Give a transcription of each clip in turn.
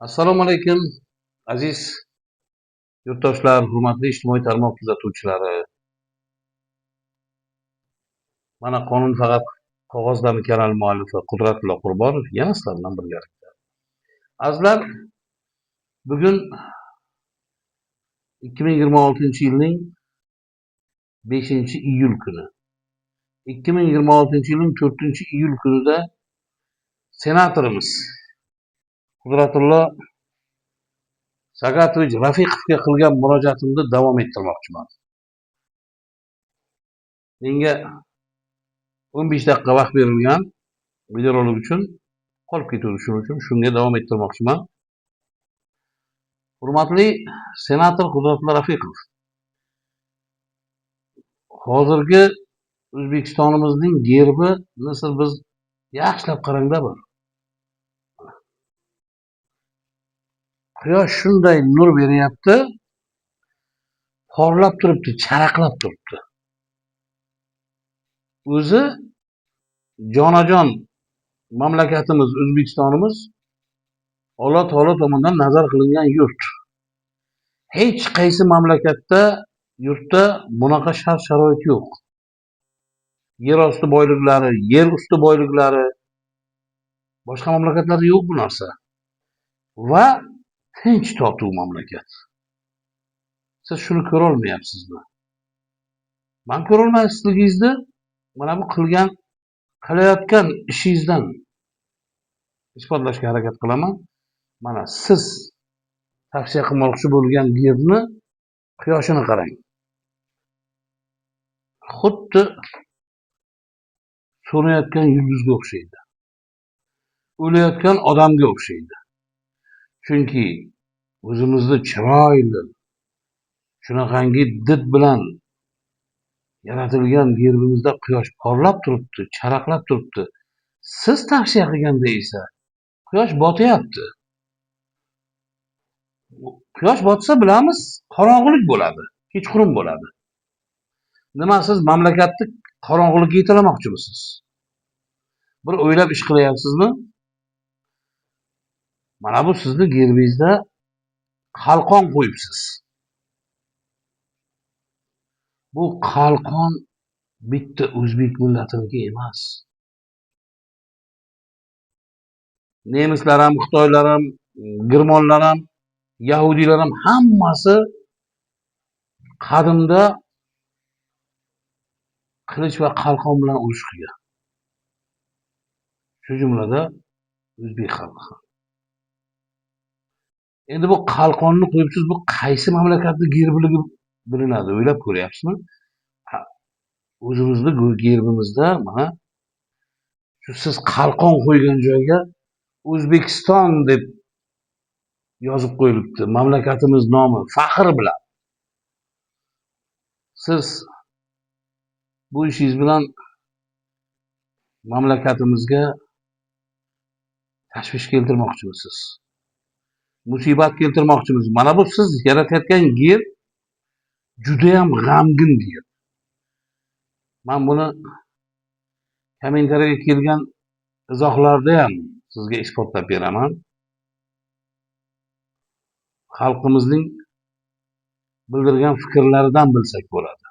Assalomu alaykum, aziz yurtdoshlar, hurmatli ijtimoiy tarmoq kuzatuvchilari. Mana qonun faqat qog'ozdami kanal muallifi Qudratilla Qurbonov yana sizlar bilan birgalikda. Azizlar, bugun 2026-yilning 5-iyul kuni. 2026-yilning 4-iyul kunida senatorimiz Qudratilla Sagatovich Rafiqovga qilgan murojaatimni davom ettirmoqchiman. Menga 15 daqiqa vaqt berilgan videorolik uchun qolib ketuvdi, shuning uchun shunga davom ettirmoqchiman. Hurmatli senator Qudratilla Rafiqov, hozirgi O'zbekistonimizning gerbini siz biz yaxshilab qarangda bir. Quyosh shunday nur beryapti, porlab turibdi, charaqlab turibdi. O'zi jonajon mamlakatimiz O'zbekistonimiz Alloh taolo tomonidan nazar qilingan yurt. Hech qaysi mamlakatda, yurtda bunaqa shart-sharoit yo'q. Yer osti boyliklari, yer usti boyliklari boshqa mamlakatlarda yo'q bu narsa. Va tinch totuv mamlakat. Siz shuni ko'ra olmayapsizmi? Men ko'ra olmasligingizni mana bu qilayotgan ishingizdan isbotlashga harakat qilaman. Mana siz tavsiya qilmoqchi bo'lgan yerni quyoshini qarang. Xuddi so'nayotgan yulduzga o'xshaydi. O'layotgan odamga o'xshaydi. Chunki o'zimizni chiroyli, shunaqangi did bilan yaratilgan gerbimizda quyosh porlab turibdi, charaqlab turibdi. Siz tavsiya qilganda esa quyosh botyapti. Quyosh botsa bilamiz, qorong'ulik bo'ladi, kechqurun bo'ladi. Nima siz mamlakatni qorong'ulikka yetalamoqchimisiz? Bir o'ylab ish qilyapsizmi? Mana bu sizni gerbingizda qalqon qo'yibsiz. Bu qalqon bitta o'zbek millatiniki emas. Nemislar ham, xitoylar ham, germonlar ham, yahudiylar ham hammasi qadimda qilich va qalqon bilan urush qilgan. Shu jumlada o'zbek xalqi ham. Endi bu qalqonni qo'yibsiz, bu qaysi mamlakatning gerbiligi bilinadi, o'ylab ko'ryapsizmi? O'zimizni gerbimizda mana shu siz qalqon qo'ygan joyga O'zbekiston deb yozib qo'yilibdi, mamlakatimiz nomi faxr bilan. Siz bu ishingiz bilan mamlakatimizga tashvish keltirmoqchimisiz? Musibat keltirmoqchimisiz? Mana bu siz yaratayotgan yer juda ham g'amgin yer. Men buni kommentariyaga kelgan izohlarda ham sizga isbotlab beraman. Xalqimizning bildirgan fikrlaridan bilsak bo'ladi.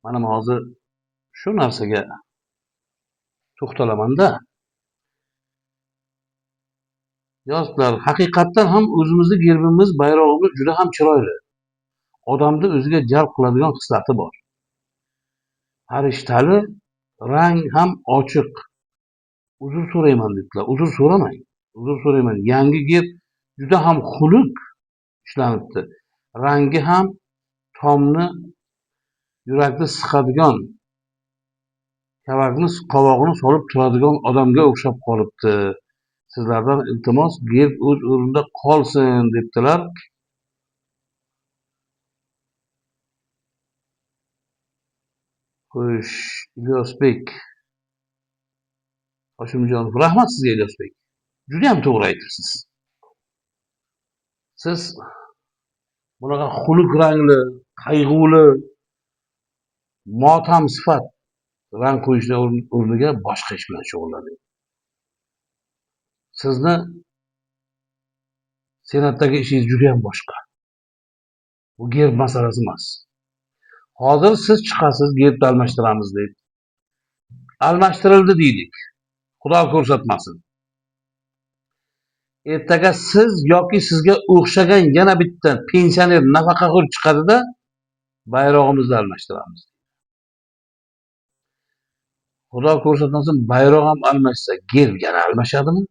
Mana hozir shu narsaga to'xtalamanda. Yozdilar, haqiqatdan ham o'zimizning gerbimiz, bayrog'imiz juda ham chiroyli. Odamni o'ziga jalb qiladigan xislati bor. Farishtali, rang ham ochiq. Uzr so'rayman dedilar. Uzr so'ramang. Uzr so'rayman. Yangi gerb juda ham xunuk ishlanibdi. Rangi ham tomni yurakni siqadigan, kavakni qovog'ini solib turadigan odamga o'xshab qolibdi. Sizlardan iltimos, gerb o'z o'rnida qolsin debdilar. Xo'sh, Ilyosbek Hoshimjonov, rahmat sizga Ilyosbek. Juda ham to'g'ri aytibsiz. Siz bunaqa xunuk rangli, qayg'uli, motam sifat rang qo'yishning o'rniga boshqa ish bilan shug'ullaning. Sizni Senatdagi ishingiz juda ham boshqa. Bu gerb masalasi emas. Hozir siz chiqasiz, gerbni almashtiramiz deb. Almashtirildi deylik. Xudo ko'rsatmasin. Ertaga siz yoki sizga o'xshagan yana bitta pensioner nafaqaxo'r chiqadida bayrog'imizni almashtiramiz. Xudo ko'rsatmasin, bayroq ham almashsa, gerb yana almashadimi?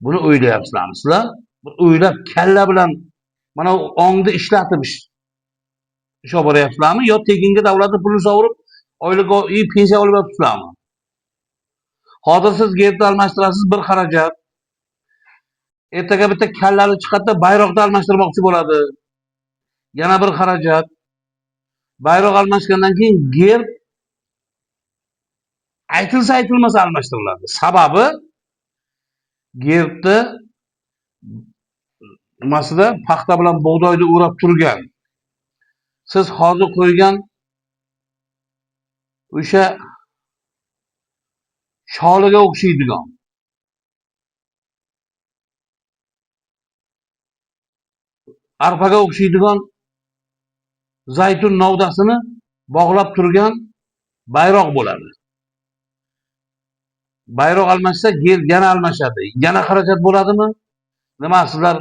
Buni o'ylayapsizlarmisizlar? Bir o'ylab kalla bilan mana ongni ishlatib ish olib boryapsizlarmi yo tekinga davlatning pulini sovurib oylik pensiya olib yotibsizlarmi? Hozir siz gerbni almashtirasiz, bir xarajat. Ertaga bitta kallali chiqadida bayroqni almashtirmoqchi bo'ladi. Yana bir xarajat. Bayroq almashgandan keyin gerb aytilsa aytilmasa almashtiriladi. Sababi gerbni nimasida paxta bilan bug'doyni o'rab turgan. Siz hozir qo'ygan o'sha sholiga o'xshaydigan arpaga o'xshaydigan zaytun novdasini bog'lab turgan bayroq bo'ladi. Bayroq almashsa, gerb yana almashadi. Yana xarajat bo'ladimi? Nima sizlar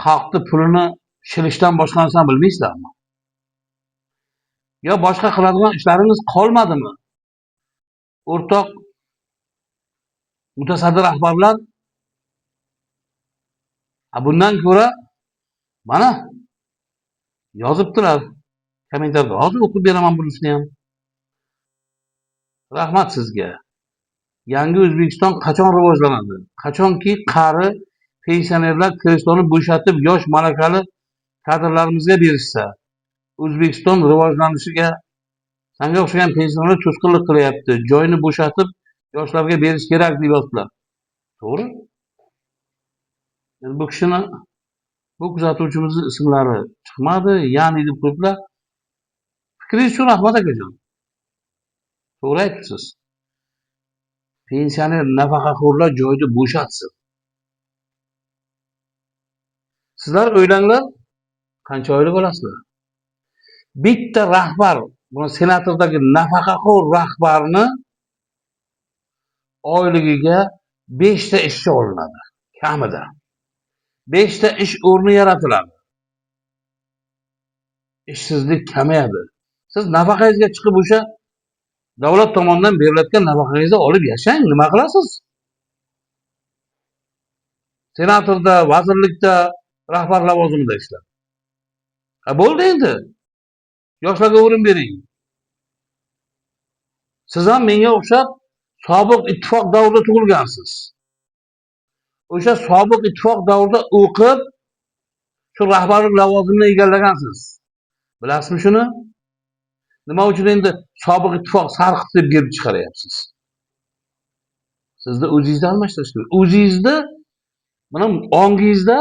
xalqning pulini shilishdan boshqa narsani bilmaysizlarmi? Yo boshqa qiladigan ishlaringiz qolmadimi? O'rtoq mutasaddi rahbarlar, bundan ko'ra mana yozibdilar kommentariyada. Hozir o'qib beraman bunisini ham. Rahmat sizga. Yangi O'zbekiston qachon rivojlanadi? Qachonki qari pensionerlar kresloni bo'shatib yosh malakali kadrlarimizga berishsa, O'zbekiston rivojlanishiga sanga o'xshagan pensionerlar to'sqinlik qilyapti. Joyini bo'shatib yoshlarga berish kerak deb yozibdilar. To'g'ri? Bu kishini bu kuzatuvchimizning ismlari chiqmadi, ya'ni deb qo'yibdilar. Fikringiz uchun rahmat akajon. To'g'ri aytibsiz. Pensioner nafaqaxo'rlar joyini bo'shatsin. Sizlar o'ylanglar, qancha oylik olasizlar? Bitta rahbar, buni senatordagi nafaqaxo'r rahbarni oyligiga 5 ta ishchi olinadi, kamida. 5 ta ish o'rni yaratiladi. Ishsizlik kamayadi. Siz nafaqangizga chiqib o'sha davlat tomonidan berilayotgan nafaqangizni olib yashang, nima qilasiz? Senatorda, vazirlikda, rahbar lavozimida ishlang. Bo'ldi endi. Yoshlarga o'rin bering. Siz ham menga o'xshab sobiq ittifoq davrida tug'ilgansiz. O'sha sobiq ittifoq davrida o'qib, shu rahbarlik lavozimini egallagansiz. Bilasizmi shuni? Nima uchun endi sobiq ittifoq sarqit deb gerb chiqaryapsiz? Sizni o'zingizni almashtirish kerak. O'zingizni mana ongingizda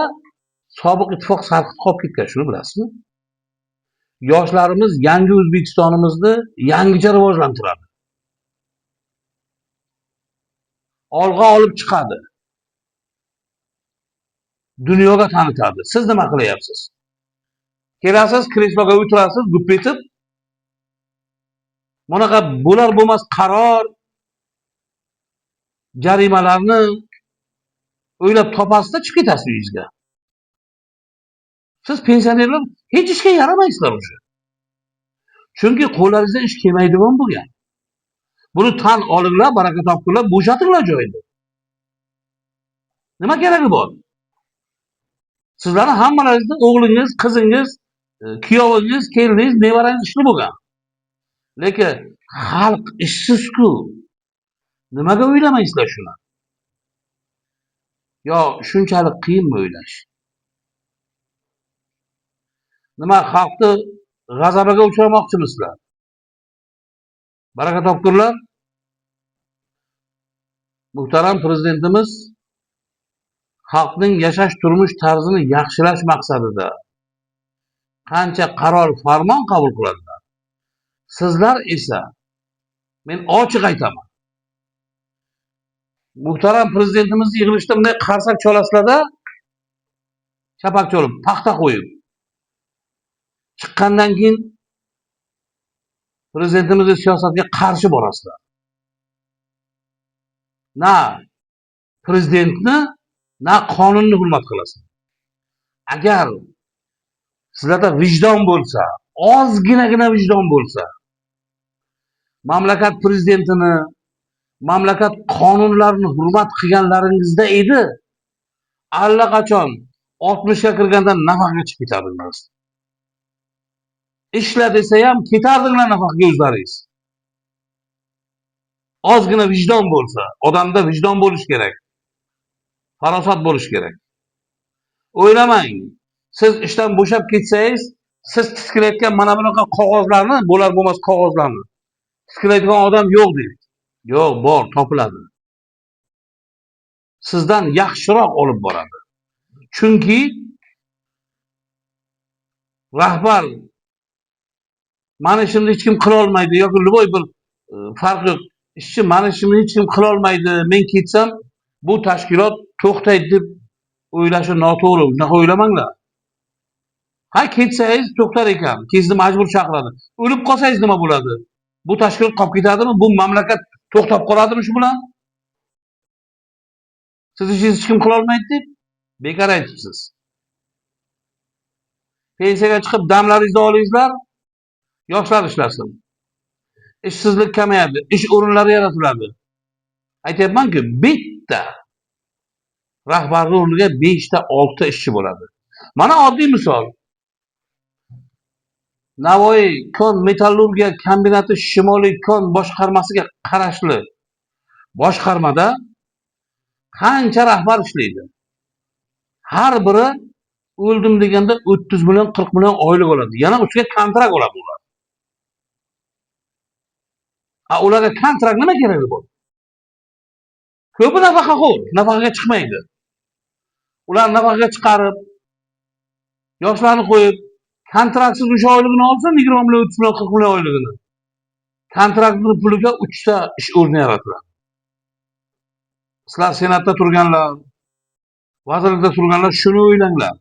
sobiq ittifoq sarqit qolib ketgan, shuni bilasizmi? Yoshlarimiz yangi O'zbekistonimizni yangicha rivojlantiradi. Olg'a olib chiqadi. Dunyoga tanitadi. Siz nima qilyapsiz? Kelasiz, kresloga o'tirasiz, gup etib. Bunaqa bo'lar bo'lmas qaror, jarimalarni o'ylab topasizda chiqib ketasiz uyingizga. Siz pensionerlar hech ishga yaramaysizlar o'sha. Chunki qo'llaringizdan ish kelmaydigan bo'lgan. Buni tan olinglar, baraka topinglar, bo'shatinglar joyini. Nima keragi bor? Sizlarning hammalaringizni o'g'lingiz, qizingiz, kuyovingiz, keliningiz, nevarangiz ishli bo'lgan. Lekin xalq ishsiz-ku. Nimaga o'ylamaysizlar shuni? Yo shunchalik qiyinmi o'ylash? Nima xalqni g'azabiga uchramoqchimisizlar? Baraka topkurlar. Muhtaram prezidentimiz xalqning yashash turmush tarzini yaxshilash maqsadida qancha qaror, farmon qabul qiladilar. Sizlar esa, men ochiq aytaman, Muhtaram prezidentimizni yig'ilishda bunday qarsak cholasizlarda, chapak cholib, paxta qo'yib, chiqqandan keyin prezidentimizni siyosatga qarshi borasizlar. Na prezidentni, na qonunni hurmat qilasizlar. Agar sizlarda vijdon bo'lsa, ozginagina vijdon bo'lsa, mamlakat prezidentini, mamlakat qonunlarini hurmat qilganlaringizda edi, allaqachon 60 ga kirganda nafaqaga chiqib ketardingiz. Ishla desa ham ketardinglar nafaqaga o'zlaringiz. Ozgina vijdon bo'lsa, odamda vijdon bo'lish kerak. Farosat bo'lish kerak. O'ylamang, siz ishdan bo'shab ketsangiz, siz tiskilayotgan mana bunaqa qog'ozlarni, bo'lar bo'lmas qog'ozlarni tiskilaydigan odam yo'q deydi. Yo'q, bor, topiladi. Sizdan yaxshiroq olib boradi. Chunki rahbar mana ishimni hech kim qila olmaydi yoki любой bir farqi yo'q. Ishchi mana ishimni hech kim qila olmaydi, men ketsam bu tashkilot to'xtaydi deb o'ylashi noto'g'ri. Unaqa o'ylamanglar. Ha, ketsangiz to'xtar ekan, sizni majbur chaqiradi. O'lib qolsangiz nima bo'ladi? Bu tashkilot qolib ketadimi? Bu mamlakat to'xtab qoladimi shu bilan? Siz ishingizni hech kim qila olmaydi deb bekor aytibsiz. Pensiyaga chiqib damlaringizni olingizlar, yoshlar ishlasin. Ishsizlik kamayadi, ish o'rinlari yaratiladi. Aytyapman-ku, bitta rahbarning o'rniga 5 ta 6 ta ishchi bo'ladi. Mana oddiy misol. Navoiy kon metallurgiya kombinati Shimoliy kon boshqarmasiga qarashli boshqarmada qancha rahbar ishlaydi? Har biri o'ldim deganda 30 million, 40 million oylik oladi. Yana ustiga kontrakt oladi ular. Ularga kontrakt nima keragi bor? Ko'pi nafaqaxo'r, nafaqaga chiqmaydi. Ular nafaqaga chiqarib, yoshlarni qo'yib, kontraktsiz o'sha oyligini olsin, 20 million, 30 million, 40 million oyligini. Kontraktning puliga 3 ta ish o'rni yaratiladi. Sizlar senatda turganlar, vazirlikda turganlar shuni o'ylanglar.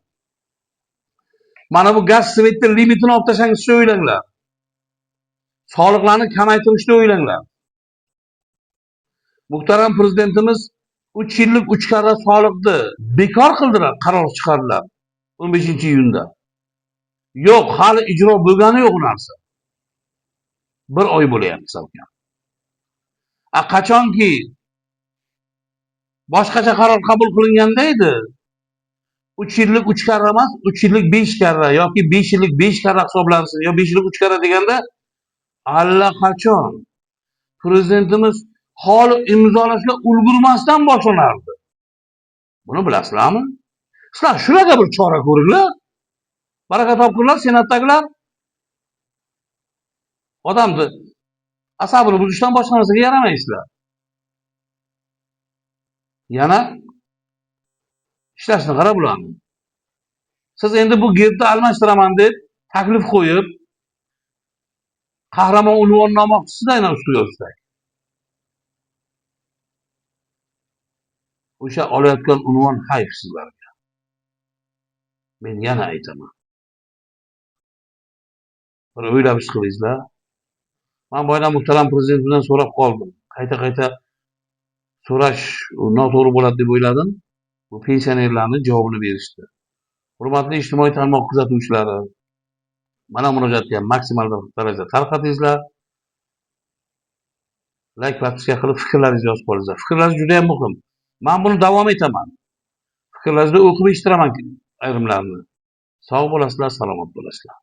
Mana bu gaz svetni limitini olib tashlashni o'ylanglar. Soliqlarni kamaytirishni o'ylanglar. Muhtaram prezidentimiz 3 yillik 3 karra soliqni bekor qildilar, qaror chiqardilar 15-iyunda. Yo'q, hali ijro bo'lgani yo'q u narsa. 1 oy bo'layapti salkam. Qachonki boshqacha qaror qabul qilinganda edi, 3 yillik 3 karra emas, 3 yillik 5 karra yoki 5 yillik 5 karra hisoblansin, yo 5 yillik 3 karra deganda allaqachon prezidentimiz holi imzolashga ulgurmasdan boshlanardi. Buni bilasizlarmi? Sizlar shunaqa bir chora ko'ringlar. Baraka topinglar, senatdagilar. Odamni asabini buzishdan boshqa narsaga yaramaysizlar. Yana ishlashni qarab ularni. Siz endi bu gerbni almashtiraman deb taklif qo'yib, qahramon unvonini olmoqchisizda yana ustiga ustak. O'sha olayotgan unvon hayf sizlarga. Men yana aytaman. Bir o'ylab ish qilingizlar. Men boydan muhtaram prezidentimizdan so'rab qoldim. Qayta so'rash noto'g'ri bo'ladi deb o'yladim. Bu pensionerlarning javobini berishdi. Hurmatli ijtimoiy tarmoq kuzatuvchilari, mana murojaatga maksimal darajada tarqatingizlar. Like, podpiska qilib fikrlaringizni yozib qolingizlar. Fikrlaringiz juda ham muhim. Men buni davom etaman. Fikrlaringizni o'qib eshitiraman ayrimlarini. Sog' bo'lasizlar, salomat bo'lasizlar.